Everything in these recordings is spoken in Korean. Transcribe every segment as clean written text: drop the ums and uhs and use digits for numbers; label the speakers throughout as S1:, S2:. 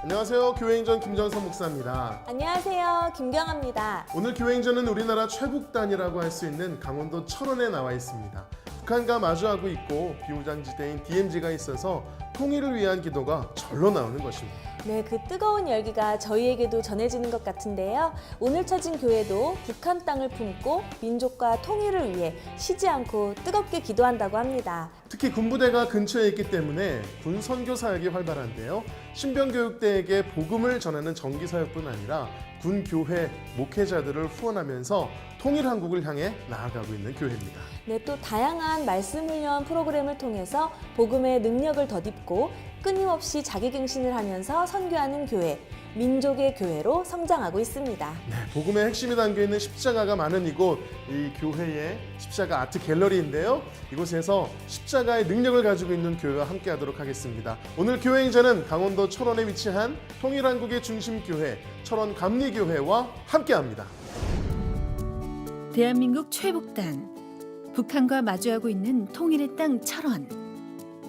S1: 안녕하세요. 교회행전 김전선 목사입니다.
S2: 안녕하세요. 김경아입니다.
S1: 오늘 교회행전은 우리나라 최북단이라고 할 수 있는 강원도 철원에 나와 있습니다. 북한과 마주하고 있고 비무장지대인 DMZ가 있어서 통일을 위한 기도가 절로 나오는 것입니다.
S2: 네, 그 뜨거운 열기가 저희에게도 전해지는 것 같은데요. 오늘 찾은 교회도 북한 땅을 품고 민족과 통일을 위해 쉬지 않고 뜨겁게 기도한다고 합니다.
S1: 특히 군부대가 근처에 있기 때문에 군 선교 사역이 활발한데요. 신병교육대에게 복음을 전하는 정기 사역뿐 아니라 군 교회 목회자들을 후원하면서 통일 한국을 향해 나아가고 있는 교회입니다.
S2: 네, 또 다양한 말씀 훈련 프로그램을 통해서 복음의 능력을 덧입고 끊임없이 자기갱신을 하면서 선교하는 교회, 민족의 교회로 성장하고 있습니다.
S1: 네, 복음의 핵심이 담겨있는 십자가가 많은 이곳, 이 교회의 십자가 아트 갤러리인데요. 이곳에서 십자가의 능력을 가지고 있는 교회와 함께 하도록 하겠습니다. 오늘 교회행전은 강원도 철원에 위치한 통일한국의 중심교회 철원 감리교회와 함께합니다.
S3: 대한민국 최북단, 북한과 마주하고 있는 통일의 땅 철원.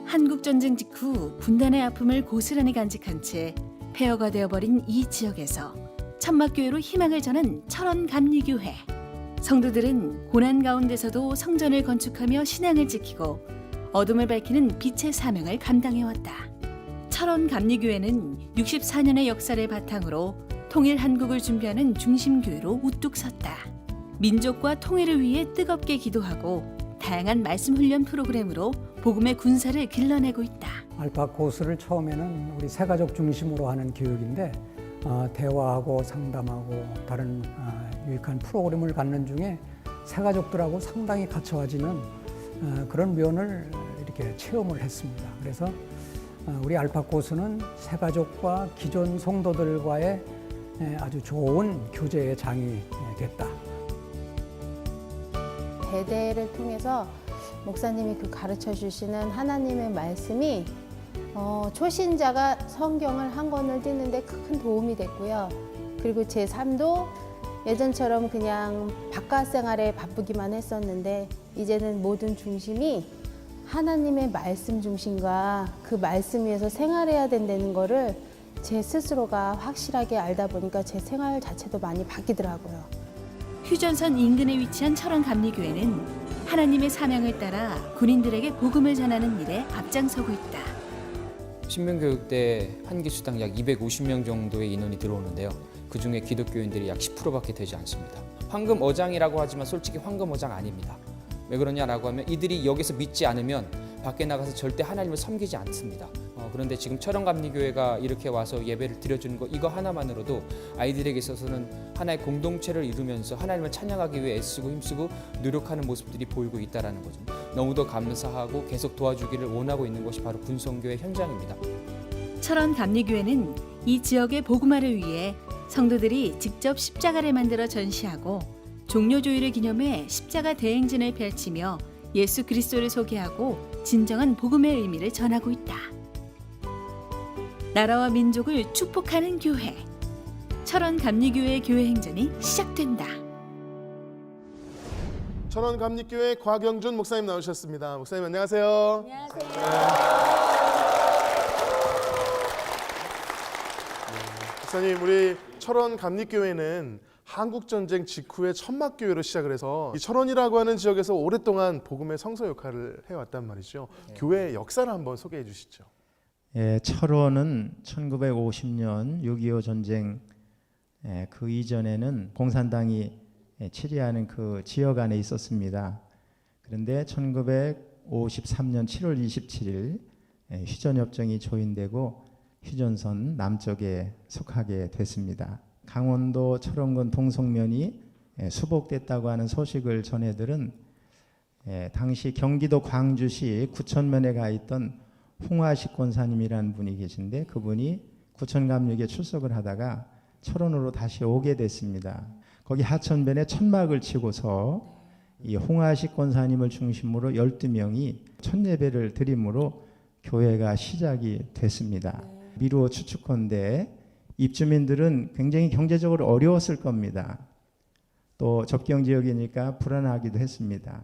S3: 한국전쟁 직후 분단의 아픔을 고스란히 간직한 채 폐허가 되어버린 이 지역에서 천막교회로 희망을 전한 철원 감리교회. 성도들은 고난 가운데서도 성전을 건축하며 신앙을 지키고 어둠을 밝히는 빛의 사명을 감당해왔다. 철원 감리교회는 64년의 역사를 바탕으로 통일 한국을 준비하는 중심교회로 우뚝 섰다. 민족과 통일을 위해 뜨겁게 기도하고 다양한 말씀 훈련 프로그램으로 복음의 군사를 길러내고 있다.
S4: 알파 코스를 처음에는 우리 새가족 중심으로 하는 교육인데 대화하고 상담하고 다른 유익한 프로그램을 갖는 중에 새가족들하고 상당히 갖춰지는 그런 면을 이렇게 체험을 했습니다. 그래서 우리 알파 코스는 새가족과 기존 성도들과의 아주 좋은 교제의 장이 됐다.
S5: 대대를 통해서 목사님이 그 가르쳐 주시는 하나님의 말씀이 초신자가 성경을 한 권을 띄는데 큰 도움이 됐고요. 그리고 제 삶도 예전처럼 그냥 바깥 생활에 바쁘기만 했었는데 이제는 모든 중심이 하나님의 말씀 중심과 그 말씀 위에서 생활해야 된다는 거를 제 스스로가 확실하게 알다 보니까 제 생활 자체도 많이 바뀌더라고요.
S3: 휴전선 인근에 위치한 철원 감리교회는 하나님의 사명을 따라 군인들에게 복음을 전하는 일에 앞장서고 있다.
S6: 신병교육대 한 기수당 약 250명 정도의 인원이 들어오는데요. 그중에 기독교인들이 약 10%밖에 되지 않습니다. 황금어장이라고 하지만 솔직히 황금어장 아닙니다. 왜 그러냐라고 하면 이들이 여기서 믿지 않으면 밖에 나가서 절대 하나님을 섬기지 않습니다. 그런데 지금 철원감리교회가 이렇게 와서 예배를 드려주는 거 이거 하나만으로도 아이들에게 있어서는 하나의 공동체를 이루면서 하나님을 찬양하기 위해 애쓰고 힘쓰고 노력하는 모습들이 보이고 있다는 거죠. 너무도 감사하고 계속 도와주기를 원하고 있는 것이 바로 군성교회 현장입니다.
S3: 철원 감리교회는 이 지역의 복음화를 위해 성도들이 직접 십자가를 만들어 전시하고 종료조일을 기념해 십자가 대행진을 펼치며 예수 그리스도를 소개하고 진정한 복음의 의미를 전하고 있다. 나라와 민족을 축복하는 교회, 철원 감리교회 교회 행전이 시작된다.
S1: 철원 감리교회 곽영준 목사님 나오셨습니다. 목사님 안녕하세요.
S2: 안녕하세요.
S1: 목사님, 우리 철원 감리교회는 한국전쟁 직후에 천막교회로 시작을 해서 이 철원이라고 하는 지역에서 오랫동안 복음의 성소 역할을 해왔단 말이죠. 교회의 역사를 한번 소개해 주시죠.
S7: 철원은 1950년 6.25 전쟁 그 이전에는 공산당이 치리하는 그 지역 안에 있었습니다. 그런데 1953년 7월 27일 휴전협정이 조인되고 휴전선 남쪽에 속하게 됐습니다. 강원도 철원군 동성면이 수복됐다고 하는 소식을 전해들은 당시 경기도 광주시 구천면에 가 있던 홍화식 권사님이라는 분이 계신데 그분이 구천감리교에 출석을 하다가 철원으로 다시 오게 됐습니다. 거기 하천변에 천막을 치고서 이 홍화식 권사님을 중심으로 12명이 첫 예배를 드림으로 교회가 시작이 됐습니다. 미루어 추측컨대 입주민들은 굉장히 경제적으로 어려웠을 겁니다. 또 접경 지역이니까 불안하기도 했습니다.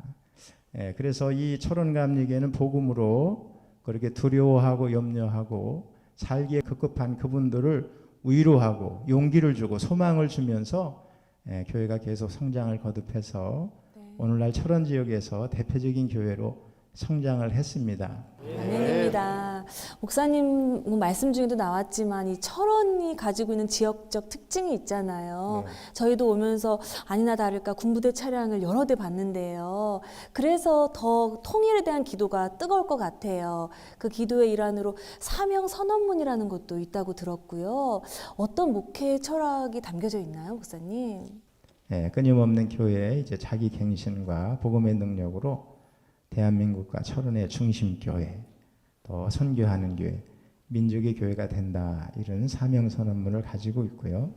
S7: 그래서 이 철원감리교회는 복음으로 그렇게 두려워하고 염려하고 살기에 급급한 그분들을 위로하고 용기를 주고 소망을 주면서 교회가 계속 성장을 거듭해서 오늘날 철원 지역에서 대표적인 교회로 성장을 했습니다.
S2: 아멘입니다. 목사님 말씀 중에도 나왔지만 이 철원이 가지고 있는 지역적 특징이 있잖아요. 저희도 오면서 아니나 다를까 군부대 차량을 여러 대 봤는데요. 그래서 더 통일에 대한 기도가 뜨거울 것 같아요. 그 기도의 일환으로 사명 선언문이라는 것도 있다고 들었고요. 어떤 목회 철학이 담겨져 있나요, 목사님?
S7: 끊임없는 교회의 이제 자기 갱신과 복음의 능력으로 대한민국과 철원의 중심 교회, 또 선교하는 교회, 민족의 교회가 된다, 이런 사명 선언문을 가지고 있고요.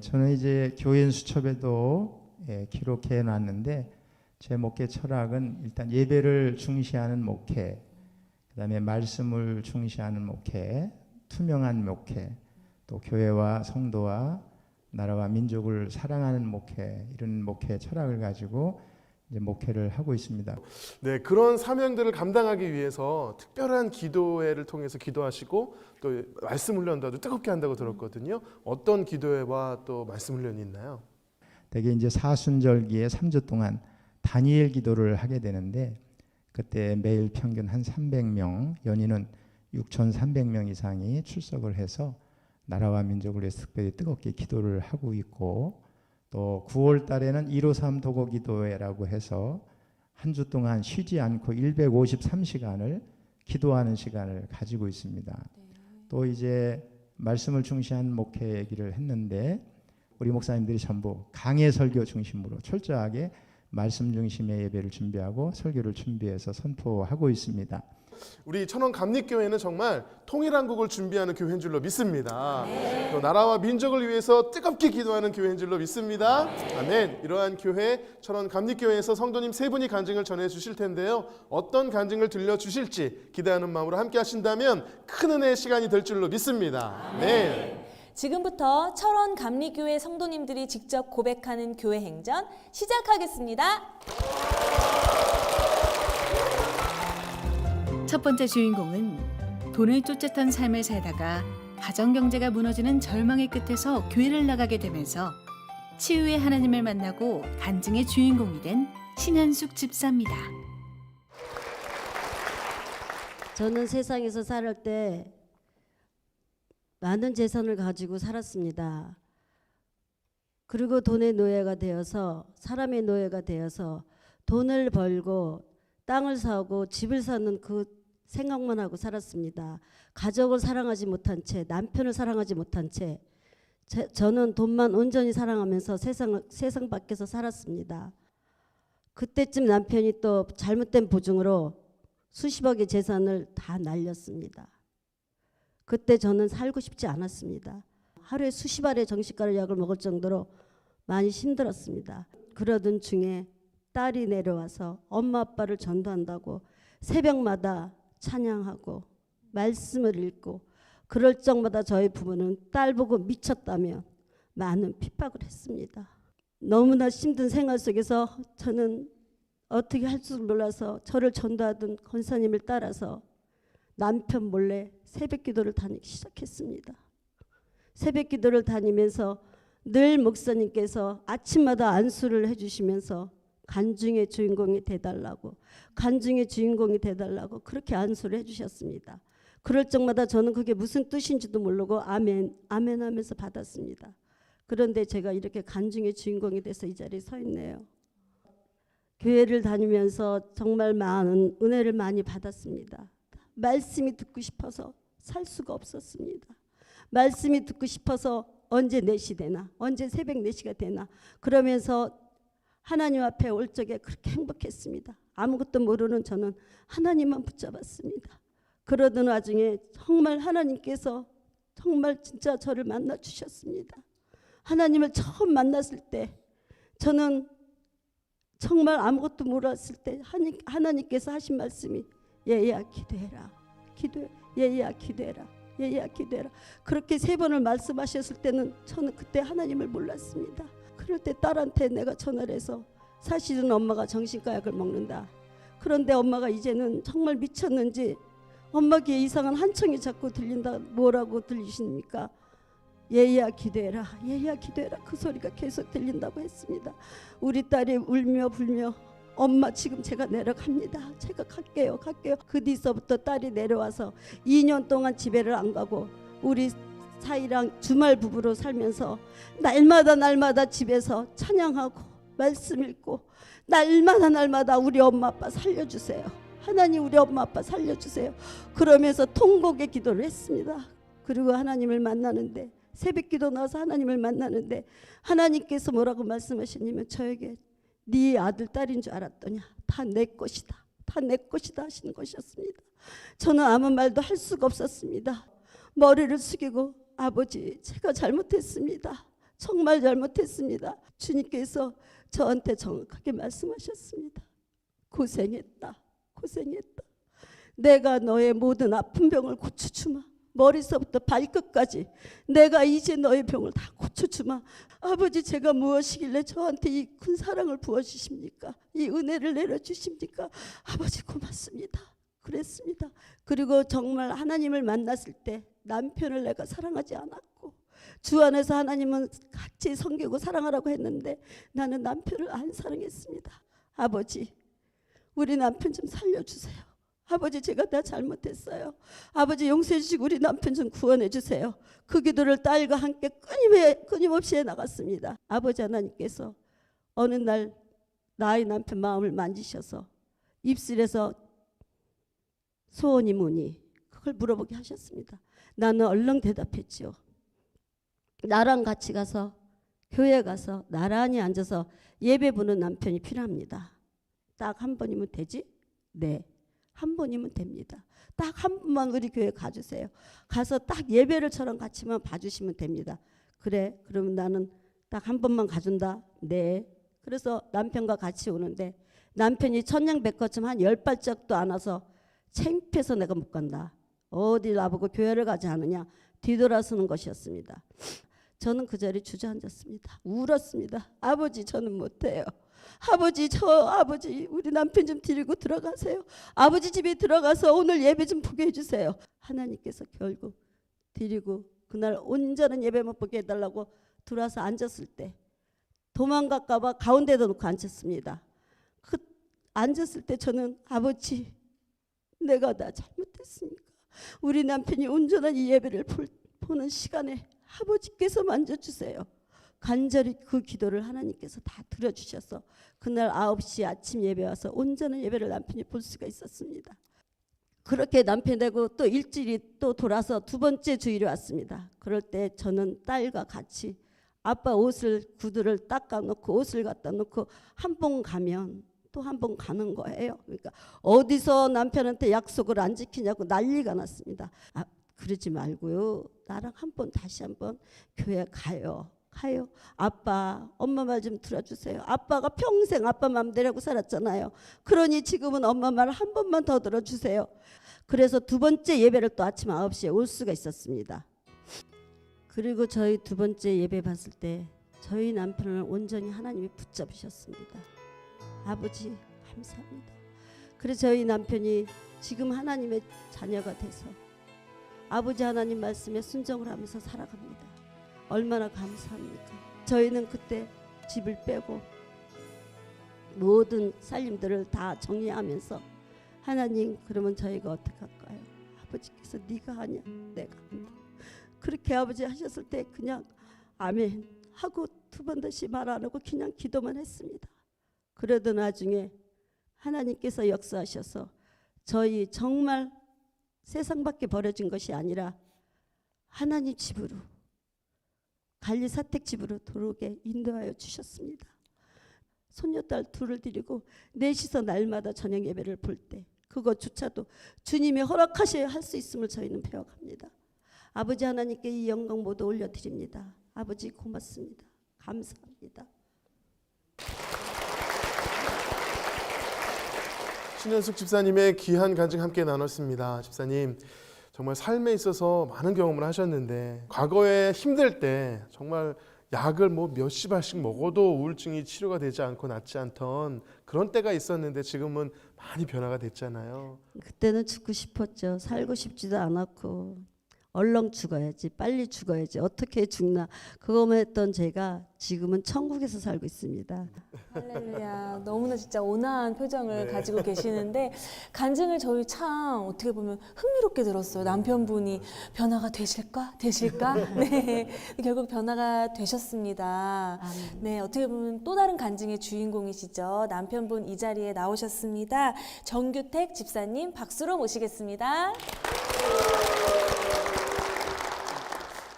S7: 저는 이제 교인 수첩에도 기록해 놨는데 제 목회 철학은 일단 예배를 중시하는 목회, 그다음에 말씀을 중시하는 목회, 투명한 목회, 또 교회와 성도와 나라와 민족을 사랑하는 목회, 이런 목회 철학을 가지고 이제 목회를 하고 있습니다.
S1: 네, 그런 사명들을 감당하기 위해서 특별한 기도회를 통해서 기도하시고 또 말씀 훈련도 아주 뜨겁게 한다고 들었거든요. 어떤 기도회와 또 말씀 훈련이 있나요?
S7: 대개 이제 사순절기에 3주 동안 다니엘 기도를 하게 되는데 그때 매일 평균 한 300명, 연인은 6,300명 이상이 출석을 해서 나라와 민족을 위해서 특별히 뜨겁게 기도를 하고 있고, 또 9월 달에는 153 도고기도회라고 해서 한 주 동안 쉬지 않고 153시간을 기도하는 시간을 가지고 있습니다. 또 이제 말씀을 중시한 목회 얘기를 했는데 우리 목사님들이 전부 강해 설교 중심으로 철저하게 말씀 중심의 예배를 준비하고 설교를 준비해서 선포하고 있습니다.
S1: 우리 천원 감리교회는 정말 통일한국을 준비하는 교회인 줄로 믿습니다. 또 나라와 민족을 위해서 뜨겁게 기도하는 교회인 줄로 믿습니다. 아멘. 이러한 교회 천원 감리교회에서 성도님 세 분이 간증을 전해 주실 텐데요. 어떤 간증을 들려주실지 기대하는 마음으로 함께 하신다면 큰 은혜의 시간이 될 줄로 믿습니다. 아멘.
S2: 지금부터 철원 감리교회 성도님들이 직접 고백하는 교회 행전 시작하겠습니다.
S3: 첫 번째 주인공은 돈을 쫓았던 삶을 살다가 가정 경제가 무너지는 절망의 끝에서 교회를 나가게 되면서 치유의 하나님을 만나고 간증의 주인공이 된 신현숙 집사입니다.
S8: 저는 세상에서 살을 때 많은 재산을 가지고 살았습니다. 그리고 돈의 노예가 되어서, 사람의 노예가 되어서 돈을 벌고 땅을 사고 집을 사는 그 생각만 하고 살았습니다. 가족을 사랑하지 못한 채, 남편을 사랑하지 못한 채 저는 돈만 온전히 사랑하면서 세상 밖에서 살았습니다. 그때쯤 남편이 또 잘못된 보증으로 수십억의 재산을 다 날렸습니다. 그때 저는 살고 싶지 않았습니다. 하루에 수십 알의 정신과를 약을 먹을 정도로 많이 힘들었습니다. 그러던 중에 딸이 내려와서 엄마 아빠를 전도한다고 새벽마다 찬양하고 말씀을 읽고 그럴 적마다 저희 부모는 딸 보고 미쳤다며 많은 핍박을 했습니다. 너무나 힘든 생활 속에서 저는 어떻게 할 줄 몰라서 저를 전도하던 권사님을 따라서 남편 몰래 새벽 기도를 다니기 시작했습니다. 새벽 기도를 다니면서 늘 목사님께서 아침마다 안수를 해주시면서 간증의 주인공이 돼달라고, 간증의 주인공이 돼달라고 그렇게 안수를 해주셨습니다. 그럴 적마다 저는 그게 무슨 뜻인지도 모르고 아멘, 아멘 하면서 받았습니다. 그런데 제가 이렇게 간증의 주인공이 돼서 이 자리에 서 있네요. 교회를 다니면서 정말 많은 은혜를 많이 받았습니다. 말씀이 듣고 싶어서 살 수가 없었습니다. 말씀이 듣고 싶어서 언제 4시 되나, 언제 새벽 4시가 되나 그러면서 하나님 앞에 올 적에 그렇게 행복했습니다. 아무것도 모르는 저는 하나님만 붙잡았습니다. 그러던 와중에 정말 하나님께서 정말 진짜 저를 만나 주셨습니다. 하나님을 처음 만났을 때 저는 정말 아무것도 몰랐을 때 하나님께서 하신 말씀이 얘야 기도해라, 얘야 기도해라, 얘야 기도해라. 그렇게 3번을 말씀하셨을 때는 저는 그때 하나님을 몰랐습니다. 그럴 때 딸한테 내가 전화를 해서 사실은 엄마가 정신과 약을 먹는다. 그런데 엄마가 이제는 정말 미쳤는지 엄마 귀에 이상한 한청이 자꾸 들린다. 뭐라고 들리십니까? 얘야 기도해라, 얘야 기도해라. 그 소리가 계속 들린다고 했습니다. 우리 딸이 울며 불며 엄마 지금 제가 내려갑니다. 제가 갈게요. 그 뒤서부터 딸이 내려와서 2년 동안 집에를 안 가고 우리 사이랑 주말 부부로 살면서 날마다 집에서 찬양하고 말씀 읽고 날마다 우리 엄마 아빠 살려주세요. 하나님 우리 엄마 아빠 살려주세요. 그러면서 통곡의 기도를 했습니다. 그리고 하나님을 만나는데 새벽 기도 나와서 하나님을 만나는데 하나님께서 뭐라고 말씀하시냐면 저에게 네 아들 딸인 줄 알았더냐 다 내 것이다. 다 내 것이다 하시는 것이었습니다. 저는 아무 말도 할 수가 없었습니다. 머리를 숙이고 아버지 제가 잘못했습니다. 정말 잘못했습니다. 주님께서 저한테 정확하게 말씀하셨습니다. 고생했다. 내가 너의 모든 아픈 병을 고쳐주마. 머리서부터 발끝까지 내가 이제 너의 병을 다 고쳐주마. 아버지 제가 무엇이길래 저한테 이 큰 사랑을 부어주십니까? 이 은혜를 내려주십니까? 아버지 고맙습니다. 그랬습니다. 그리고 정말 하나님을 만났을 때 남편을 내가 사랑하지 않았고 주 안에서 하나님은 같이 섬기고 사랑하라고 했는데 나는 남편을 안 사랑했습니다. 아버지 우리 남편 좀 살려주세요. 아버지 제가 다 잘못했어요. 아버지 용서해 주시고 우리 남편 좀 구원해 주세요. 그 기도를 딸과 함께 끊임없이 해나갔습니다. 아버지 하나님께서 어느 날 나의 남편 마음을 만지셔서 입술에서 소원이 뭐니? 그걸 물어보게 하셨습니다. 나는 얼른 대답했지요. 나랑 같이 가서 교회 가서 나란히 앉아서 예배 보는 남편이 필요합니다. 딱 한 번이면 되지? 네. 한 번이면 됩니다. 딱 한 번만 우리 교회 가주세요. 가서 딱 예배를 저랑 같이만 봐주시면 됩니다. 그래 그러면 나는 딱 한 번만 가준다. 네. 그래서 남편과 같이 오는데 남편이 천냥백과쯤 한 10발짝도 안 와서 창피해서 내가 못 간다. 어디 나보고 교회를 가지 않느냐. 뒤돌아서는 것이었습니다. 저는 그 자리에 주저앉았습니다. 울었습니다. 아버지 저는 못해요. 아버지 우리 남편 좀 데리고 들어가세요. 아버지 집에 들어가서 오늘 예배 좀 보게 해주세요. 하나님께서 결국 데리고 그날 온전한 예배만 보게 해달라고 들어와서 앉았을 때 도망갈까 봐 가운데다 놓고 앉았습니다. 그 앉았을 때 저는 아버지 내가 다 잘못했으니까 우리 남편이 온전한 이 예배를 보는 시간에 아버지께서 만져주세요. 간절히 그 기도를 하나님께서 다 들어주셔서 그날 9시 아침 예배 와서 온전한 예배를 남편이 볼 수가 있었습니다. 그렇게 남편 되고 또 일주일이 또 돌아서 두 번째 주일에 왔습니다. 그럴 때 저는 딸과 같이 아빠 옷을 구두를 닦아놓고 옷을 갖다 놓고 한 번 가면 또 한 번 가는 거예요. 그러니까 어디서 남편한테 약속을 안 지키냐고 난리가 났습니다. 그러지 말고요. 나랑 다시 한 번 교회 가요. 아빠 엄마 말 좀 들어주세요. 아빠가 평생 아빠 맘대로 하고 살았잖아요. 그러니 지금은 엄마 말 한 번만 더 들어주세요. 그래서 두 번째 예배를 또 아침 9시에 올 수가 있었습니다. 그리고 저희 두 번째 예배 봤을 때 저희 남편을 온전히 하나님이 붙잡으셨습니다. 아버지 감사합니다. 그래서 저희 남편이 지금 하나님의 자녀가 돼서 아버지 하나님 말씀에 순종을 하면서 살아갑니다. 얼마나 감사합니까? 저희는 그때 집을 빼고 모든 살림들을 다 정리하면서 하나님 그러면 저희가 어떻게 할까요? 아버지께서 네가 하냐 내가 한다. 그렇게 아버지 하셨을 때 그냥 아멘 하고 두 번 다시 말 안 하고 그냥 기도만 했습니다. 그러던 나중에 하나님께서 역사하셔서 저희 정말 세상 밖에 버려진 것이 아니라 하나님 집으로 갈리 사택집으로 들어오게 인도하여 주셨습니다. 손녀딸 둘을 데리고 넷이서 날마다 저녁 예배를 볼 때 그것조차도 주님이 허락하셔야 할 수 있음을 저희는 배워갑니다. 아버지 하나님께 이 영광 모두 올려드립니다. 아버지 고맙습니다. 감사합니다.
S1: 신현숙 집사님의 귀한 간증 함께 나눴습니다. 집사님 정말 삶에 있어서 많은 경험을 하셨는데 과거에 힘들 때 정말 약을 뭐 몇십 알씩 먹어도 우울증이 치료가 되지 않고 낫지 않던 그런 때가 있었는데 지금은 많이 변화가 됐잖아요.
S8: 그때는 죽고 싶었죠. 살고 싶지도 않았고 얼렁 죽어야지, 빨리 죽어야지, 어떻게 죽나 그거만 했던 제가 지금은 천국에서 살고 있습니다.
S2: 할렐루야. 너무나 진짜 온화한 표정을 가지고 계시는데 간증을 저희 참 어떻게 보면 흥미롭게 들었어요. 남편분이 변화가 되실까? 네. 결국 변화가 되셨습니다. 네, 어떻게 보면 또 다른 간증의 주인공이시죠. 남편분 이 자리에 나오셨습니다. 정규택 집사님 박수로 모시겠습니다.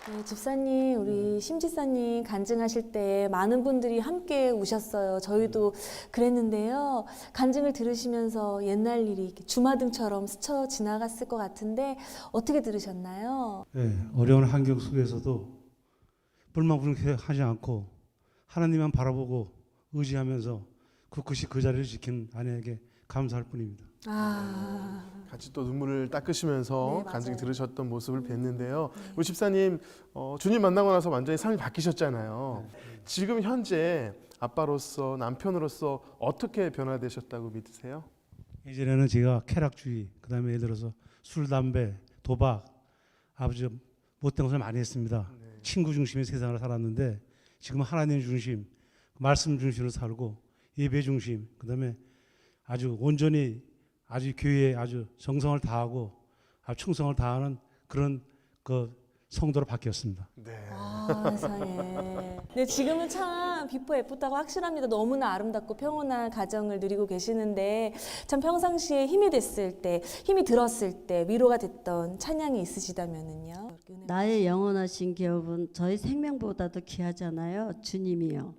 S2: 네, 집사님, 우리 심집사님 간증하실 때 많은 분들이 함께 우셨어요. 저희도 그랬는데요. 간증을 들으시면서 옛날 일이 이렇게 주마등처럼 스쳐 지나갔을 것 같은데 어떻게 들으셨나요?
S9: 네, 어려운 환경 속에서도 불만불평하지 않고 하나님만 바라보고 의지하면서 굳굳이 그 자리를 지킨 아내에게 감사할 뿐입니다.
S1: 같이 또 눈물을 닦으시면서
S2: 네,
S1: 간증
S2: 맞아요.
S1: 들으셨던 모습을 뵀는데요. 우리 집사님 주님 만나고 나서 완전히 삶이 바뀌셨잖아요. 지금 현재 아빠로서 남편으로서 어떻게 변화되셨다고 믿으세요?
S9: 예전에는 제가 쾌락주의, 그다음에 예를 들어서 술, 담배, 도박, 아버지 못된 것을 많이 했습니다. 친구 중심의 세상을 살았는데 지금 하나님 중심, 말씀 중심으로 살고 예배 중심, 그다음에 아주 온전히 아주 교회에 아주 정성을 다하고 아주 충성을 다하는 그런 그 성도로 바뀌었습니다.
S1: 네.
S2: 세상에. 네, 지금은 참 비포 애프터가 확실합니다. 너무나 아름답고 평온한 가정을 누리고 계시는데 참 평상시에 힘이 됐을 때, 힘이 들었을 때 위로가 됐던 찬양이 있으시다면은요.
S8: 나의 영원하신 기업은 저희 생명보다도 귀하잖아요. 주님이요.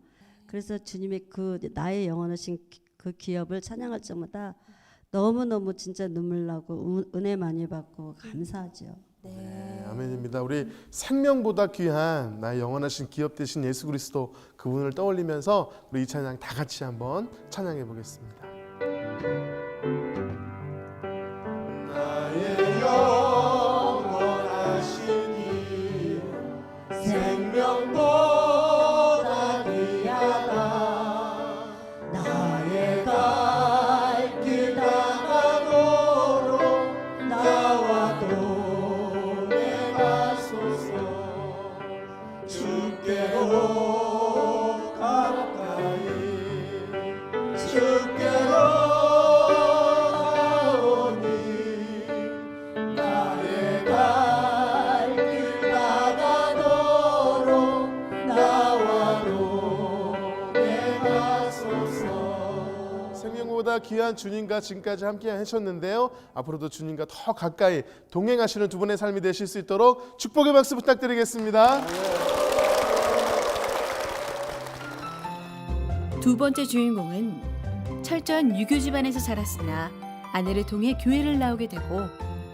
S8: 그래서 주님의 그 나의 영원하신 그 기업을 찬양할 때마다 너무너무 진짜 눈물 나고 은혜 많이 받고 감사하죠.
S1: 네, 아멘입니다. 우리 생명보다 귀한 나의 영원하신 기업 되신 예수 그리스도 그분을 떠올리면서 우리 이 찬양 다 같이 한번 찬양해 보겠습니다. 나의 영원하신 기업 생명보다 귀하다 나의 갈 길 다가도록 나와도 주께로 가까이 주께로 가오니 나의 갈 길 나가도록 나와도 내가소서. 생명보다 귀한 주님과 지금까지 함께 하셨는데요. 앞으로도 주님과 더 가까이 동행하시는 두 분의 삶이 되실 수 있도록 축복의 박수 부탁드리겠습니다.
S3: 두 번째 주인공은 철저한 유교 집안에서 자랐으나 아내를 통해 교회를 나오게 되고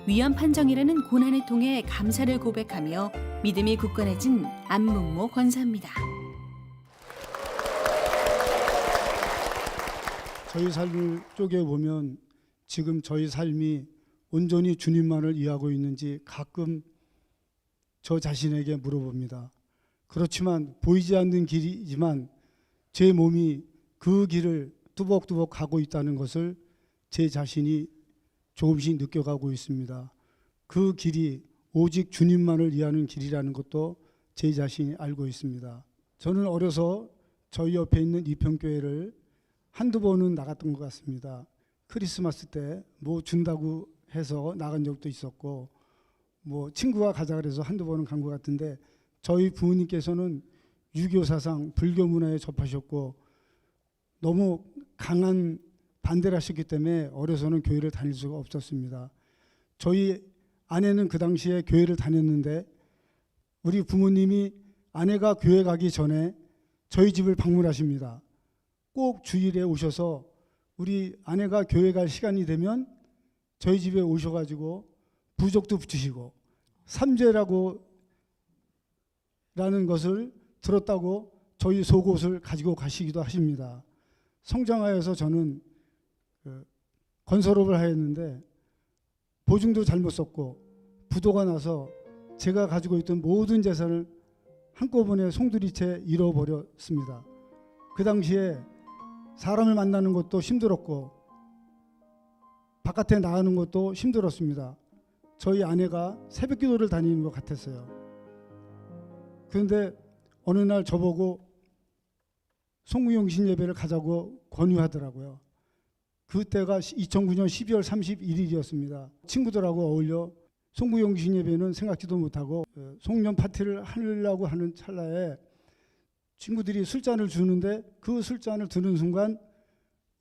S3: 위험 판정이라는 고난을 통해 감사를 고백하며 믿음이 굳건해진 안문모 권사입니다.
S10: 저희 삶을 쪼개보면 지금 저희 삶이 온전히 주님만을 이해하고 있는지 가끔 저 자신에게 물어봅니다. 그렇지만 보이지 않는 길이지만 제 몸이 그 길을 뚜벅뚜벅 가고 있다는 것을 제 자신이 조금씩 느껴가고 있습니다. 그 길이 오직 주님만을 이해하는 길이라는 것도 제 자신이 알고 있습니다. 저는 어려서 저희 옆에 있는 이평교회를 한두 번은 나갔던 것 같습니다. 크리스마스 때 뭐 준다고 해서 나간 적도 있었고 뭐 친구가 가자 그래서 한두 번은 간 것 같은데 저희 부모님께서는 유교 사상, 불교 문화에 접하셨고 너무 강한 반대를 하셨기 때문에 어려서는 교회를 다닐 수가 없었습니다. 저희 아내는 그 당시에 교회를 다녔는데 우리 부모님이 아내가 교회 가기 전에 저희 집을 방문하십니다. 꼭 주일에 오셔서 우리 아내가 교회 갈 시간이 되면 저희 집에 오셔가지고 부적도 붙이시고 삼재라고 라는 것을 들었다고 저희 속옷을 가지고 가시기도 하십니다. 성장하여서 저는 건설업을 하였는데 보증도 잘못 썼고 부도가 나서 제가 가지고 있던 모든 재산을 한꺼번에 송두리째 잃어버렸습니다. 그 당시에 사람을 만나는 것도 힘들었고 바깥에 나가는 것도 힘들었습니다. 저희 아내가 새벽 기도를 다니는 것 같았어요. 그런데 어느 날 저보고 송구영신 예배를 가자고 권유하더라고요. 그때가 2009년 12월 31일이었습니다. 친구들하고 어울려 송구영신 예배는 생각지도 못하고 송년 파티를 하려고 하는 찰나에 친구들이 술잔을 주는데 그 술잔을 드는 순간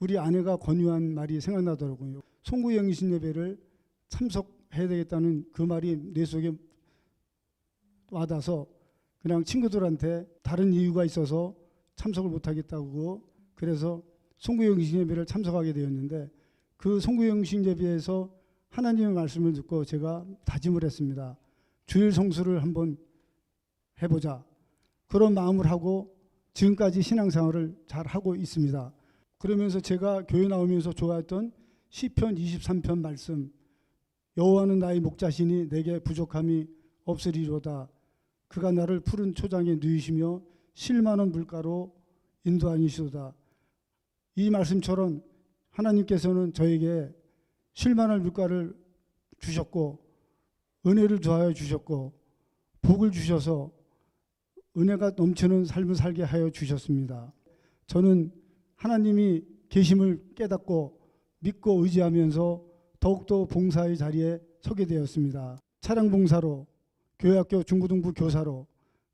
S10: 우리 아내가 권유한 말이 생각나더라고요. 송구영신 예배를 참석해야 되겠다는 그 말이 내 속에 와닿아서 그냥 친구들한테 다른 이유가 있어서 참석을 못하겠다고 그래서 송구영신 예배를 참석하게 되었는데 그 송구영신 예배에서 하나님의 말씀을 듣고 제가 다짐을 했습니다. 주일 성수를 한번 해보자. 그런 마음을 하고 지금까지 신앙생활을 잘 하고 있습니다. 그러면서 제가 교회 나오면서 좋아했던 시편 23편 말씀 여호와는 나의 목자시니 내게 부족함이 없으리로다. 그가 나를 푸른 초장에 누이시며 쉴만한 물가로 인도하시도다. 이 말씀처럼 하나님께서는 저에게 쉴만한 물가를 주셨고 은혜를 더하여 주셨고 복을 주셔서 은혜가 넘치는 삶을 살게 하여 주셨습니다. 저는 하나님이 계심을 깨닫고 믿고 의지하면서 더욱더 봉사의 자리에 서게 되었습니다. 차량 봉사로, 교회학교 중고등부 교사로,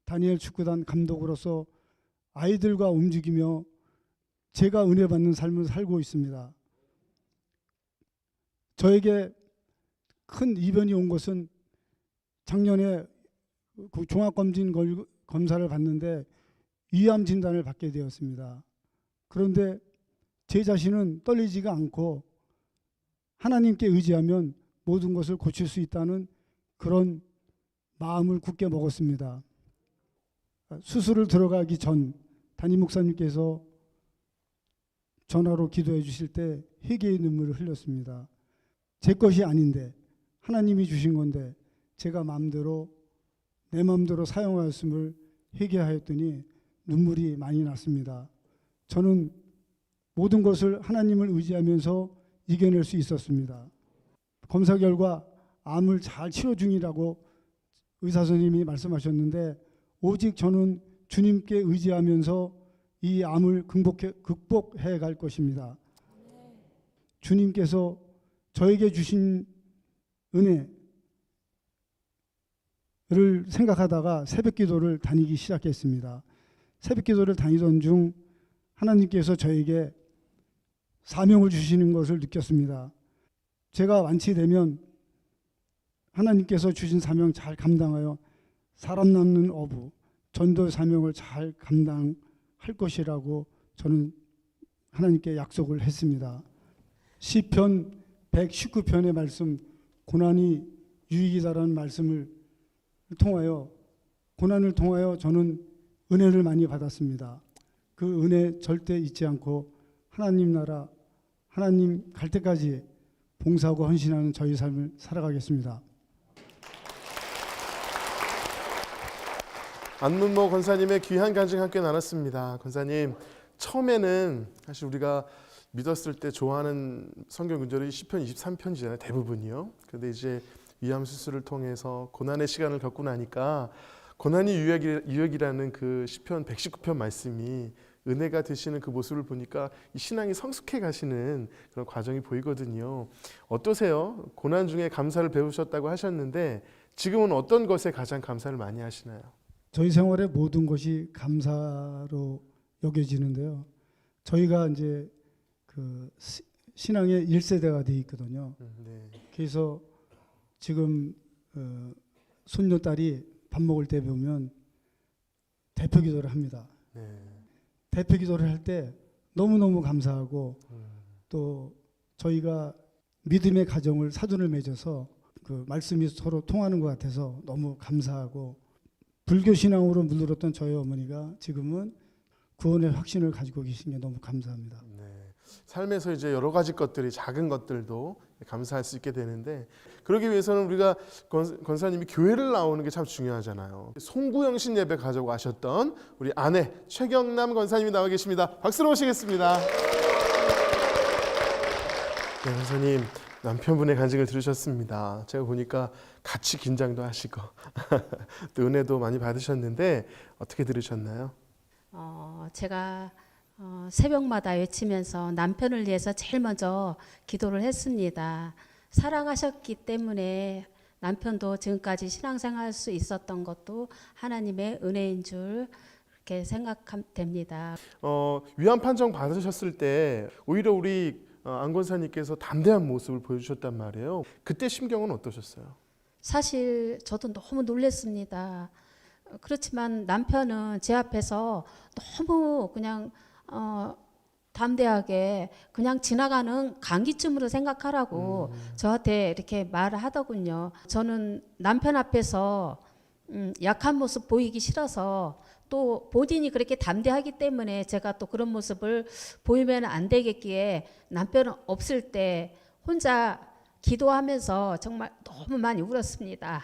S10: 다니엘 축구단 감독으로서 아이들과 움직이며 제가 은혜 받는 삶을 살고 있습니다. 저에게 큰 이변이 온 것은 작년에 그 종합검진 검사를 받는데 위암 진단을 받게 되었습니다. 그런데 제 자신은 떨리지가 않고 하나님께 의지하면 모든 것을 고칠 수 있다는 그런 마음을 굳게 먹었습니다. 수술을 들어가기 전 담임 목사님께서 전화로 기도해 주실 때 회개의 눈물을 흘렸습니다. 제 것이 아닌데 하나님이 주신 건데 제가 내 마음대로 사용하였음을 회개하였더니 눈물이 많이 났습니다. 저는 모든 것을 하나님을 의지하면서 이겨낼 수 있었습니다. 검사 결과 암을 잘 치료 중이라고 의사 선생님이 말씀하셨는데 오직 저는 주님께 의지하면서 이 암을 극복해 갈 것입니다. 주님께서 저에게 주신 은혜를 생각하다가 새벽 기도를 다니기 시작했습니다. 새벽 기도를 다니던 중 하나님께서 저에게 사명을 주시는 것을 느꼈습니다. 제가 완치되면 하나님께서 주신 사명 잘 감당하여 사람 남는 어부, 전도 사명을 잘 감당할 것이라고 저는 하나님께 약속을 했습니다. 시편 119편의 말씀, 고난이 유익이다라는 말씀을 통하여 고난을 통하여 저는 은혜를 많이 받았습니다. 그 은혜 절대 잊지 않고 하나님 나라, 하나님 갈 때까지 봉사하고 헌신하는 저희 삶을 살아가겠습니다.
S1: 안문모 권사님의 귀한 간증 함께 나눴습니다. 권사님, 처음에는 사실 우리가 믿었을 때 좋아하는 성경 구절이 시편 23편이잖아요. 대부분이요. 그런데 이제 위암 수술을 통해서 고난의 시간을 겪고 나니까 고난이 유익이라는 그 시편 119편 말씀이 은혜가 되시는 그 모습을 보니까 이 신앙이 성숙해 가시는 그런 과정이 보이거든요. 어떠세요? 고난 중에 감사를 배우셨다고 하셨는데 지금은 어떤 것에 가장 감사를 많이 하시나요?
S10: 저희 생활의 모든 것이 감사로 여겨지는데요. 저희가 이제 그 신앙의 1세대가 되어 있거든요.
S1: 네.
S10: 그래서 지금 손녀딸이 밥 먹을 때 보면 대표 기도를 합니다.
S1: 네.
S10: 대표 기도를 할 때 너무너무 감사하고 또 저희가 믿음의 가정을 사돈을 맺어서 그 말씀이 서로 통하는 것 같아서 너무 감사하고 불교 신앙으로 물들었던 저희 어머니가 지금은 구원의 확신을 가지고 계신 게 너무 감사합니다.
S1: 네. 삶에서 이제 여러 가지 것들이 작은 것들도 감사할 수 있게 되는데 그러기 위해서는 우리가 권사님이 교회를 나오는 게 참 중요하잖아요. 송구영신 예배 가져가셨던 우리 아내 최경남 권사님이 나와 계십니다. 박수로 모시겠습니다. 네, 권사님 남편분의 간증을 들으셨습니다. 제가 보니까 같이 긴장도 하시고 또 은혜도 많이 받으셨는데 어떻게 들으셨나요?
S11: 제가 새벽마다 외치면서 남편을 위해서 제일 먼저 기도를 했습니다. 사랑하셨기 때문에 남편도 지금까지 신앙생활 할 수 있었던 것도 하나님의 은혜인 줄 그렇게 생각됩니다.
S1: 위안 판정 받으셨을 때 오히려 우리 안 권사님께서 담대한 모습을 보여주셨단 말이에요. 그때 심경은 어떠셨어요?
S11: 사실 저도 너무 놀랐습니다. 그렇지만 남편은 제 앞에서 너무 그냥 담대하게 그냥 지나가는 감기쯤으로 생각하라고 저한테 이렇게 말을 하더군요. 저는 남편 앞에서 약한 모습 보이기 싫어서 또 본인이 그렇게 담대하기 때문에 제가 또 그런 모습을 보이면 안 되겠기에 남편 없을 때 혼자 기도하면서 정말 너무 많이 울었습니다.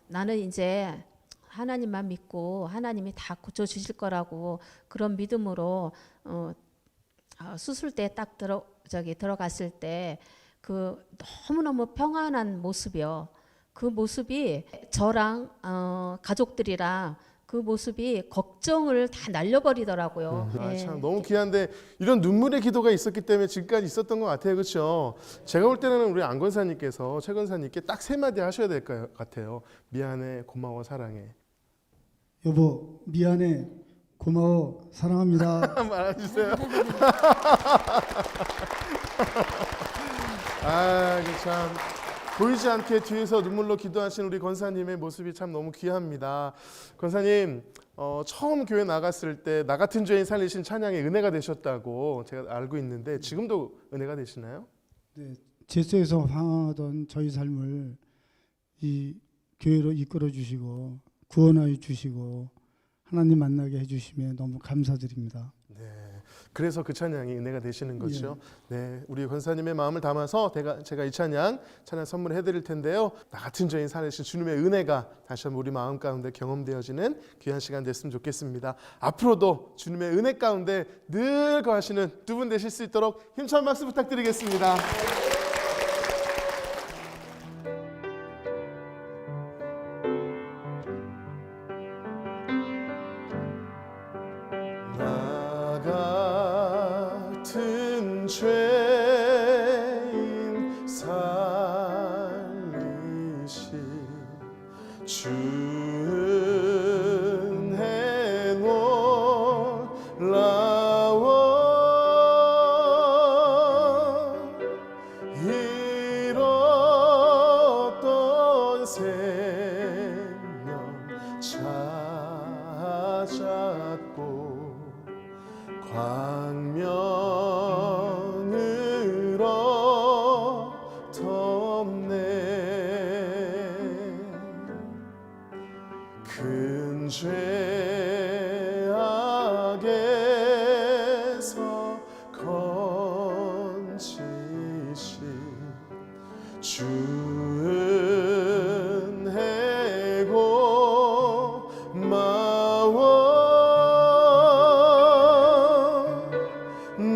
S11: 나는 이제 하나님만 믿고 하나님이 다 고쳐주실 거라고 그런 믿음으로 수술대에 딱 들어갔을 때 그 너무너무 평안한 모습이요. 그 모습이 저랑 가족들이랑 그 모습이 걱정을 다 날려버리더라고요.
S1: 참 너무 귀한데 이런 눈물의 기도가 있었기 때문에 지금까지 있었던 것 같아요. 그렇죠? 제가 볼 때는 우리 안 권사님께서 최 권사님께 딱 3마디 하셔야 될 것 같아요. 미안해, 고마워, 사랑해.
S10: 여보 미안해 고마워 사랑합니다.
S1: 말해주세요. 참 보이지 않게 뒤에서 눈물로 기도하신 우리 권사님의 모습이 참 너무 귀합니다. 권사님 처음 교회 나갔을 때 나 같은 죄인 살리신 찬양에 은혜가 되셨다고 제가 알고 있는데 지금도 은혜가 되시나요?
S10: 네, 제 속에서 황하던 저희 삶을 이 교회로 이끌어 주시고 구원하여 주시고 하나님 만나게 해주시면 너무 감사드립니다.
S1: 네, 그래서 그 찬양이 은혜가 되시는 거죠. 네, 우리 권사님의 마음을 담아서 제가 이 찬양 선물해 드릴 텐데요. 나 같은 죄인 살리신 주님의 은혜가 다시 한번 우리 마음 가운데 경험되어지는 귀한 시간 됐으면 좋겠습니다. 앞으로도 주님의 은혜 가운데 늘 거하시는 두 분 되실 수 있도록 힘찬 박수 부탁드리겠습니다. 나 같은 죄인 살리신 주 은혜 놀라워 잃었던 생명 찾았고 광명으로 덮네 큰 죄악에서 건지신 주 은혜 고마워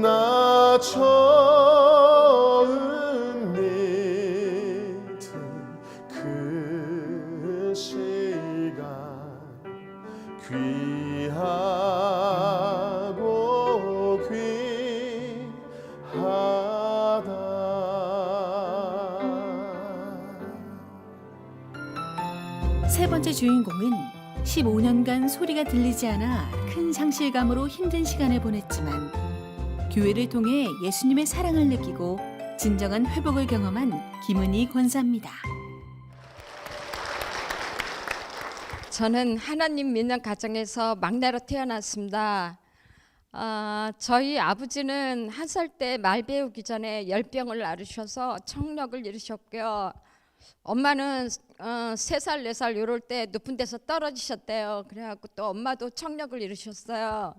S1: 나 처음 믿은 그 시간 귀하고 귀하다.
S3: 세 번째 주인공은 15년간 소리가 들리지 않아 큰 상실감으로 힘든 시간을 보냈지만 교회를 통해 예수님의 사랑을 느끼고 진정한 회복을 경험한 김은희 권사입니다.
S12: 저는 하나님 믿는 가정에서 막내로 태어났습니다. 저희 아버지는 1살 때 말 배우기 전에 열병을 앓으셔서 청력을 잃으셨고요. 엄마는 3살, 4살 이럴 때 높은 데서 떨어지셨대요. 그래갖고 또 엄마도 청력을 잃으셨어요.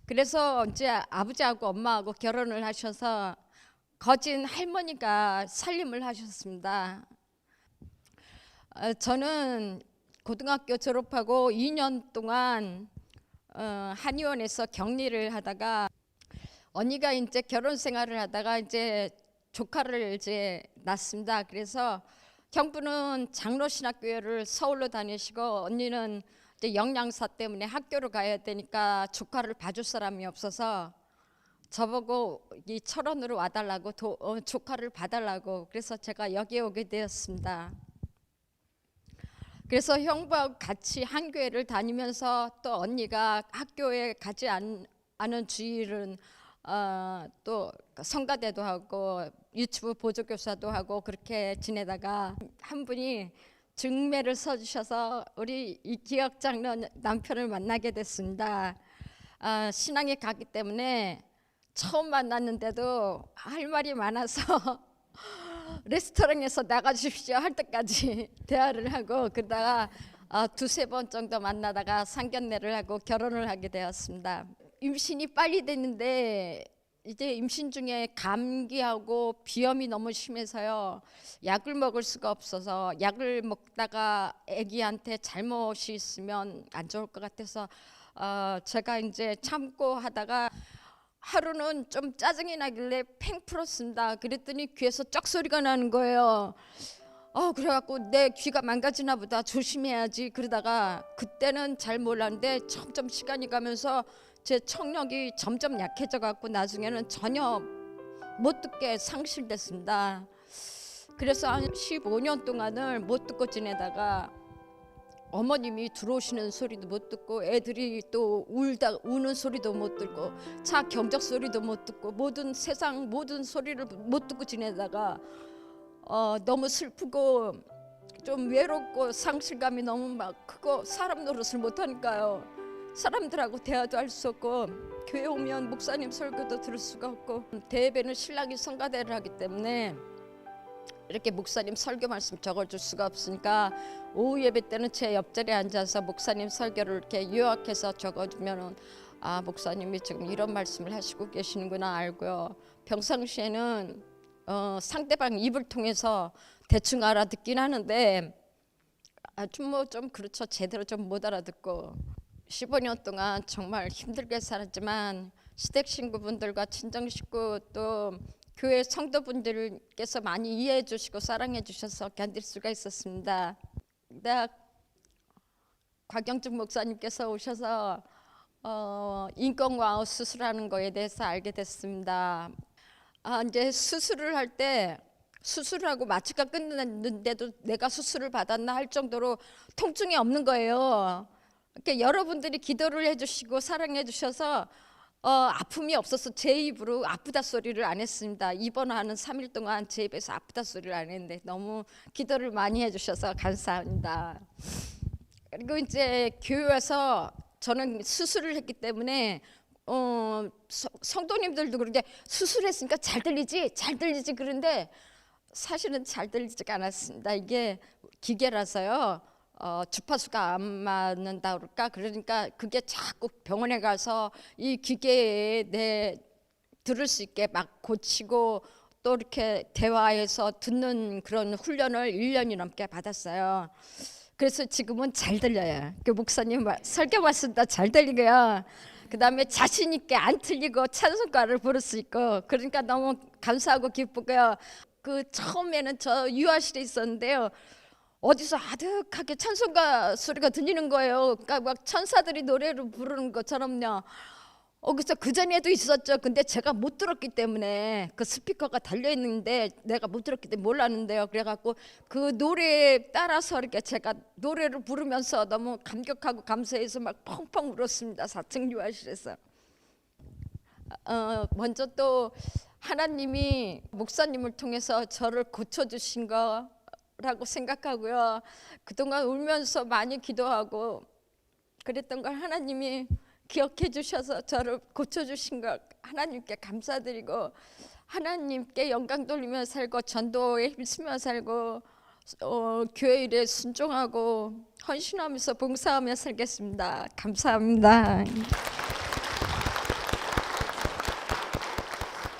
S12: 그래서 이제 아버지하고 엄마하고 결혼을 하셔서 거진 할머니가 살림을 하셨습니다. 저는 고등학교 졸업하고 2년 동안 한의원에서 격리를 하다가 언니가 이제 결혼 생활을 하다가 이제 조카를 이제 낳습니다. 그래서 형부는 장로신학교를 서울로 다니시고 언니는 이제 영양사 때문에 학교를 가야 되니까 조카를 봐줄 사람이 없어서 저보고 이 철원으로 와달라고 조카를 봐달라고 그래서 제가 여기 오게 되었습니다. 그래서 형부하고 같이 한교회를 다니면서 또 언니가 학교에 가지 않은 주일은 또 성가대도 하고 유치부 보조교사도 하고 그렇게 지내다가 한 분이 증매를 써주셔서 우리 이기혁 장로 남편을 만나게 됐습니다. 신앙에 갔기 때문에 처음 만났는데도 할 말이 많아서 레스토랑에서 나가주십시오 할 때까지 대화를 하고 그러다가 두세 번 정도 만나다가 상견례를 하고 결혼을 하게 되었습니다. 임신이 빨리 됐는데 이제 임신 중에 감기하고 비염이 너무 심해서요. 약을 먹을 수가 없어서 약을 먹다가 아기한테 잘못이 있으면 안 좋을 것 같아서 제가 이제 참고 하다가 하루는 좀 짜증이 나길래 팽 풀었습니다. 그랬더니 귀에서 쩍 소리가 나는 거예요. 그래갖고 내 귀가 망가지나 보다 조심해야지 그러다가 그때는 잘 몰랐는데 점점 시간이 가면서 제 청력이 점점 약해져 갖고 나중에는 전혀 못 듣게 상실됐습니다. 그래서 한 15년 동안을 못 듣고 지내다가 어머님이 들어오시는 소리도 못 듣고 애들이 또 우는 소리도 못 듣고 차 경적 소리도 못 듣고 세상 모든 소리를 못 듣고 지내다가 너무 슬프고 좀 외롭고 상실감이 너무 막 크고 사람 노릇을 못 하니까요. 사람들하고 대화도 할 수 없고 교회 오면 목사님 설교도 들을 수가 없고 대예배는 신랑이 성가대를 하기 때문에 이렇게 목사님 설교 말씀 적어줄 수가 없으니까 오후 예배 때는 제 옆자리에 앉아서 목사님 설교를 이렇게 요약해서 적어주면은 목사님이 지금 이런 말씀을 하시고 계시는구나 알고요. 평상시에는 상대방 입을 통해서 대충 알아듣긴 하는데 아주 좀 그렇죠. 제대로 좀 못 알아듣고 15년 동안 정말 힘들게 살았지만 시댁 신부분들과 친정 식구 또 교회 성도분들께서 많이 이해해 주시고 사랑해 주셔서 견딜 수가 있었습니다. 곽영중 목사님께서 오셔서 인공와우 수술하는 거에 대해서 알게 됐습니다. 이제 수술을 할 때 수술하고 마취가 끝났는데도 내가 수술을 받았나 할 정도로 통증이 없는 거예요. 그러니까 여러분들이 기도를 해주시고 사랑해 주셔서 아픔이 없어서 제 입으로 아프다 소리를 안 했습니다. 입원하는 3일 동안 제 입에서 아프다 소리를 안 했는데 너무 기도를 많이 해주셔서 감사합니다. 그리고 이제 교회에서 저는 수술을 했기 때문에 성도님들도 그런데 수술했으니까 잘 들리지 그런데 사실은 잘 들리지가 않았습니다. 이게 기계라서요. 주파수가 안 맞는다 그럴까 그러니까 그게 자꾸 병원에 가서 이 기계에 들을 수 있게 막 고치고 또 이렇게 대화해서 듣는 그런 훈련을 1년이 넘게 받았어요. 그래서 지금은 잘 들려요. 그 목사님 설교 말씀 다 잘 들리고요. 그다음에 자신 있게 안 틀리고 찬송가를 부를 수 있고 그러니까 너무 감사하고 기쁘고요. 그 처음에는 저 유아실에 있었는데요. 어디서 아득하게 찬송가 소리가 들리는 거예요. 그러니까 막 천사들이 노래를 부르는 것처럼요. 그래서 그 전에도 있었죠. 근데 제가 못 들었기 때문에 그 스피커가 달려 있는데 내가 못 들었기 때문에 몰랐는데요. 그래갖고 그 노래에 따라서 이렇게 제가 노래를 부르면서 너무 감격하고 감사해서 막 펑펑 울었습니다. 4층 유아실에서. 먼저 또 하나님이 목사님을 통해서 저를 고쳐주신 거라고 생각하고요. 그동안 울면서 많이 기도하고 그랬던 걸 하나님이 기억해 주셔서 저를 고쳐주신 것 하나님께 감사드리고 하나님께 영광 돌리며 살고 전도에 힘쓰며 살고 교회 일에 순종하고 헌신하면서 봉사하며 살겠습니다. 감사합니다.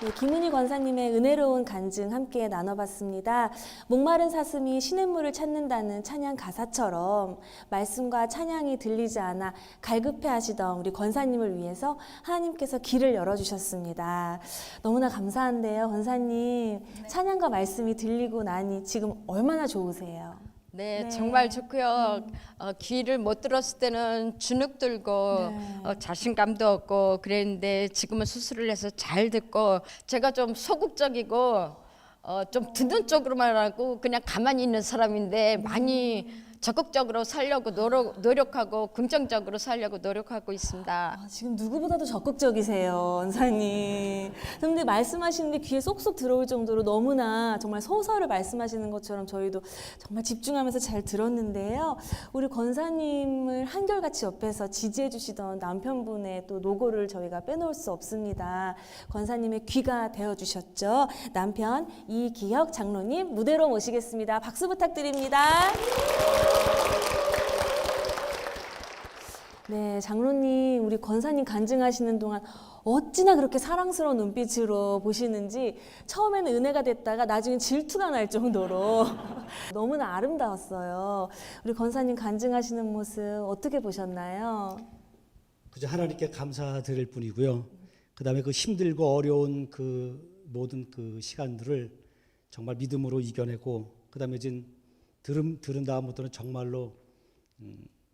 S2: 네, 김은희 권사님의 은혜로운 간증 함께 나눠봤습니다. 목마른 사슴이 시냇물을 찾는다는 찬양 가사처럼 말씀과 찬양이 들리지 않아 갈급해하시던 우리 권사님을 위해서 하나님께서 길을 열어주셨습니다. 너무나 감사한데요, 권사님. 찬양과 말씀이 들리고 나니 지금 얼마나 좋으세요?
S12: 네, 정말 좋고요. 귀를 못 들었을 때는 주눅 들고 자신감도 없고 그랬는데 지금은 수술을 해서 잘 듣고 제가 좀 소극적이고 좀 듣는 쪽으로만 하고 그냥 가만히 있는 사람인데 많이 적극적으로 살려고 노력하고 긍정적으로 살려고 노력하고 있습니다.
S2: 지금 누구보다도 적극적이세요, 원사님. 근데 말씀하시는데 귀에 쏙쏙 들어올 정도로 너무나 정말 소설을 말씀하시는 것처럼 저희도 정말 집중하면서 잘 들었는데요. 우리 권사님을 한결같이 옆에서 지지해 주시던 남편분의 또 노고를 저희가 빼놓을 수 없습니다. 권사님의 귀가 되어주셨죠. 남편 이기혁 장로님 무대로 모시겠습니다. 박수 부탁드립니다. 네, 장로님, 우리 권사님 간증하시는 동안 어찌나 그렇게 사랑스러운 눈빛으로 보시는지 처음에는 은혜가 됐다가 나중엔 질투가 날 정도로 너무나 아름다웠어요. 우리 권사님 간증하시는 모습 어떻게 보셨나요?
S13: 그저 하나님께 감사드릴 뿐이고요. 그다음에 그 힘들고 어려운 그 모든 그 시간들을 정말 믿음으로 이겨내고 그다음에 이제 들은 다음부터는 정말로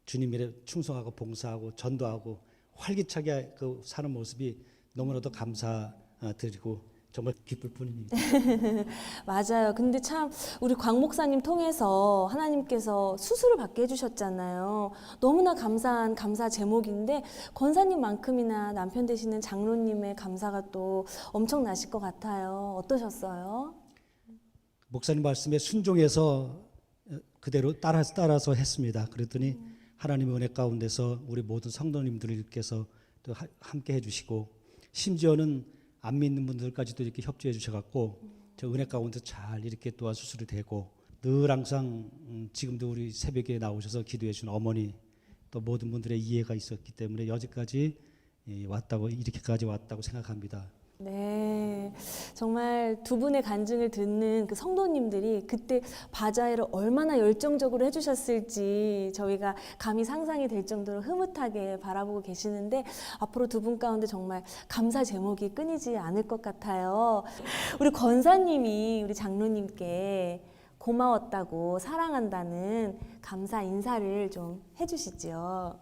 S13: 주님에 충성하고 봉사하고 전도하고 활기차게 그 사는 모습이 너무나도 감사드리고 정말 기쁠 뿐입니다.
S2: 맞아요. 근데 참 우리 광 목사님 통해서 하나님께서 수술을 받게 해주셨잖아요. 너무나 감사한 감사 제목인데 권사님만큼이나 남편 되시는 장로님의 감사가 또 엄청나실 것 같아요. 어떠셨어요?
S13: 목사님 말씀에 순종해서 그대로 따라서 했습니다. 그랬더니 하나님의 은혜 가운데서 우리 모든 성도님들께서 또 함께 해주시고 심지어는 안 믿는 분들까지도 이렇게 협조해 주셔갖고 저 은혜 가운데 잘 이렇게 또한 수술이 되고 늘 항상 지금도 우리 새벽에 나오셔서 기도해 준 어머니 또 모든 분들의 이해가 있었기 때문에 여기까지 왔다고 이렇게까지 왔다고 생각합니다.
S2: 네, 정말 두 분의 간증을 듣는 그 성도님들이 그때 바자회를 얼마나 열정적으로 해주셨을지 저희가 감히 상상이 될 정도로 흐뭇하게 바라보고 계시는데 앞으로 두 분 가운데 정말 감사 제목이 끊이지 않을 것 같아요. 우리 권사님이 우리 장로님께 고마웠다고 사랑한다는 감사 인사를 좀 해주시죠.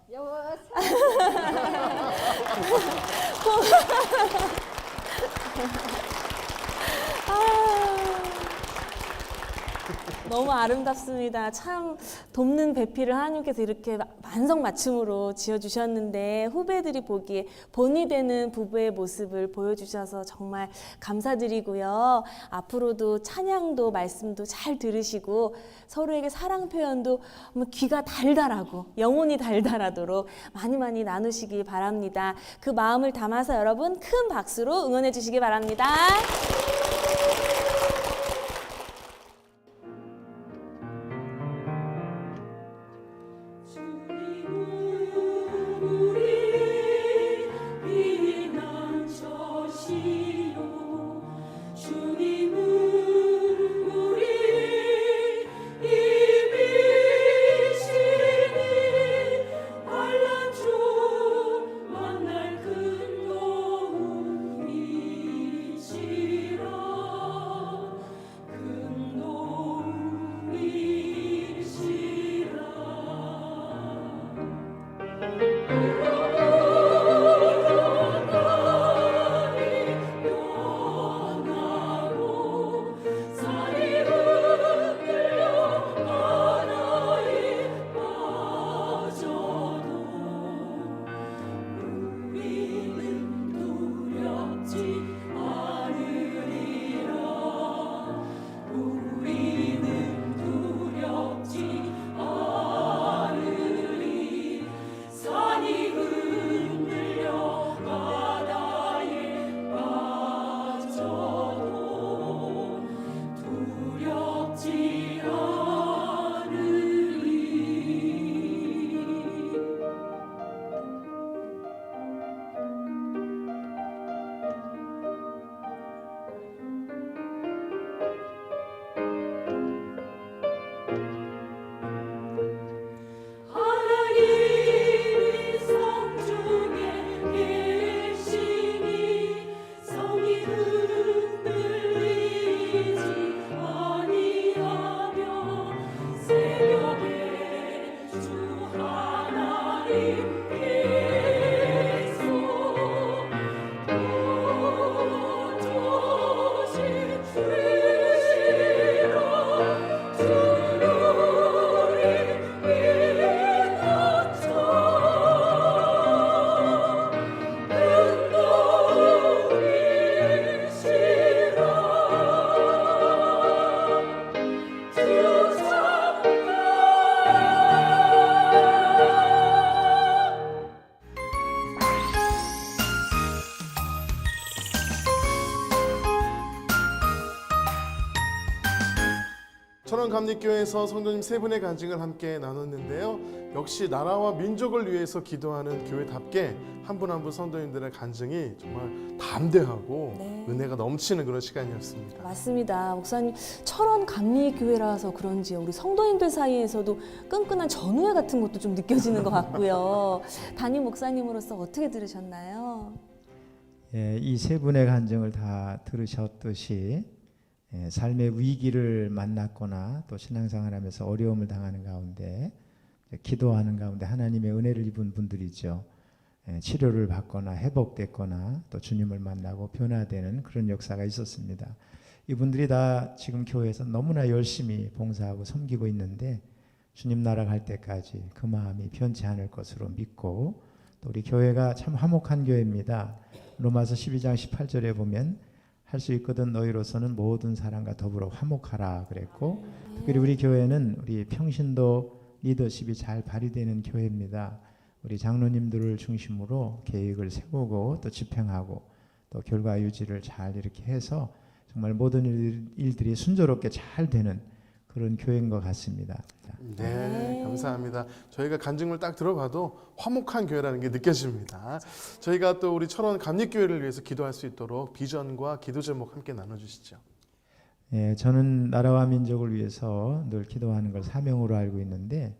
S2: 너무 아름답습니다. 참 돕는 배필을 하나님께서 이렇게 만성맞춤으로 지어주셨는데 후배들이 보기에 본이 되는 부부의 모습을 보여주셔서 정말 감사드리고요. 앞으로도 찬양도 말씀도 잘 들으시고 서로에게 사랑 표현도 귀가 달달하고 영혼이 달달하도록 많이 나누시기 바랍니다. 그 마음을 담아서 여러분 큰 박수로 응원해 주시기 바랍니다.
S14: 만날 큰 도움 이시라
S1: 천원감리교회에서 성도님 세 분의 간증을 함께 나눴는데요. 역시 나라와 민족을 위해서 기도하는 교회답게 한 분 한 분 성도님들의 간증이 정말 담대하고
S2: 네.
S1: 은혜가 넘치는 그런 시간이었습니다.
S2: 맞습니다. 목사님, 철원 감리교회라서 그런지 우리 성도님들 사이에서도 끈끈한 전우회 같은 것도 좀 느껴지는 것 같고요. 담임 목사님으로서 어떻게 들으셨나요?
S7: 예, 이 세 분의 간증을 다 들으셨듯이 삶의 위기를 만났거나 또 신앙생활하면서 어려움을 당하는 가운데 기도하는 가운데 하나님의 은혜를 입은 분들이죠. 치료를 받거나 회복됐거나 또 주님을 만나고 변화되는 그런 역사가 있었습니다. 이분들이 다 지금 교회에서 너무나 열심히 봉사하고 섬기고 있는데 주님 나라 갈 때까지 그 마음이 변치 않을 것으로 믿고, 또 우리 교회가 참 화목한 교회입니다. 로마서 12장 18절에 보면 할 수 있거든 너희로서는 모든 사람과 더불어 화목하라 그랬고, 특별히 우리 교회는 우리 평신도 리더십이 잘 발휘되는 교회입니다. 우리 장로님들을 중심으로 계획을 세우고 또 집행하고 또 결과 유지를 잘 이렇게 해서 정말 모든 일들이 순조롭게 잘 되는 그런 교회인 것 같습니다.
S1: 네, 감사합니다. 저희가 간증을 딱 들어봐도 화목한 교회라는 게 느껴집니다. 저희가 또 우리 철원 감리교회를 위해서 기도할 수 있도록 비전과 기도 제목 함께 나눠주시죠.
S7: 예, 저는 나라와 민족을 위해서 늘 기도하는 걸 사명으로 알고 있는데,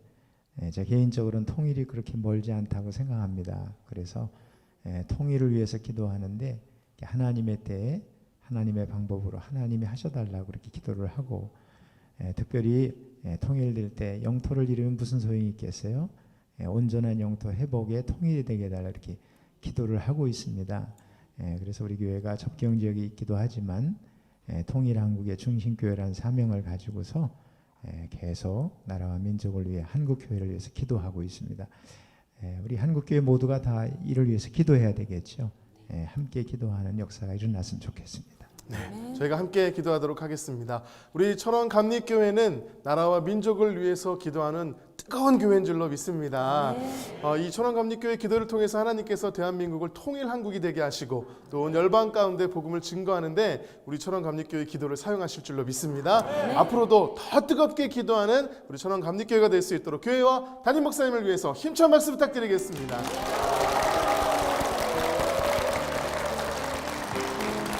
S7: 제 개인적으로는 통일이 그렇게 멀지 않다고 생각합니다. 그래서 통일을 위해서 기도하는데 하나님의 때에 하나님의 방법으로 하나님이 하셔달라고 그렇게 기도를 하고, 특별히 통일될 때 영토를 잃으면 무슨 소용이 있겠어요? 온전한 영토 회복에 통일이 되게 해달라 이렇게 기도를 하고 있습니다. 그래서 우리 교회가 접경 지역이 있기도 하지만 통일 한국의 중심교회라는 사명을 가지고서 계속 나라와 민족을 위해 한국교회를 위해서 기도하고 있습니다. 우리 한국교회 모두가 다 이를 위해서 기도해야 되겠죠. 함께 기도하는 역사가 일어났으면 좋겠습니다.
S1: 네, 저희가 함께 기도하도록 하겠습니다. 우리 철원 감리교회는 나라와 민족을 위해서 기도하는 뜨거운 교회인 줄로 믿습니다. 이 철원 감리교회 기도를 통해서 하나님께서 대한민국을 통일 한국이 되게 하시고 또 온 열방 가운데 복음을 증거하는데 우리 철원 감리교회 기도를 사용하실 줄로 믿습니다. 앞으로도 더 뜨겁게 기도하는 우리 철원 감리교회가 될 수 있도록 교회와 담임 목사님을 위해서 힘찬 박수 부탁드리겠습니다.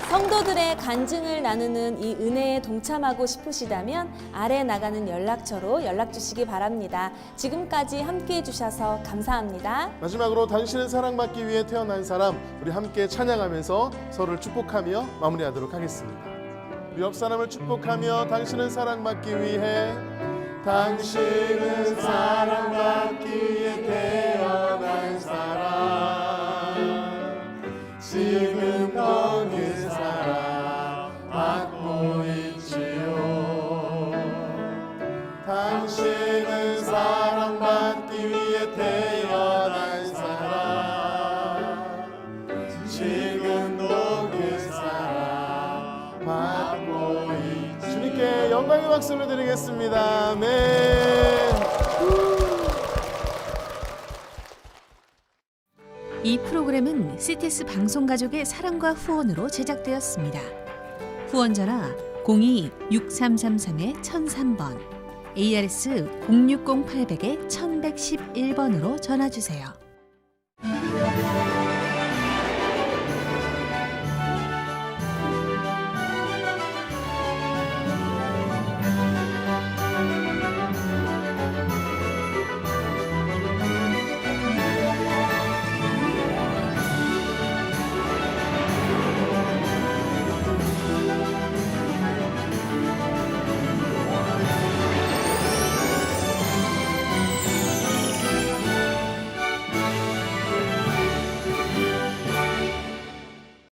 S2: 성도들의 간증을 나누는 이 은혜에 동참하고 싶으시다면 아래 나가는 연락처로 연락 주시기 바랍니다. 지금까지 함께해 주셔서 감사합니다.
S1: 마지막으로 당신은 사랑받기 위해 태어난 사람, 우리 함께 찬양하면서 서로를 축복하며 마무리하도록 하겠습니다. 우리 옆 사람을 축복하며 당신은 사랑받기 위해, 당신은 사랑받기 위해 태어난 사람, 지금도 그 사랑 받고 있지요. 당신은 사랑받기 위해 태어난 사람, 지금도 그 사랑 받고 있지요. 주님께 영광의 박수를 드리겠습니다. 아멘.
S3: 이 프로그램은 CTS 방송가족의 사랑과 후원으로 제작되었습니다. 후원 전화 02-6333-1003번, ARS 060-800-1111번으로 전화 주세요.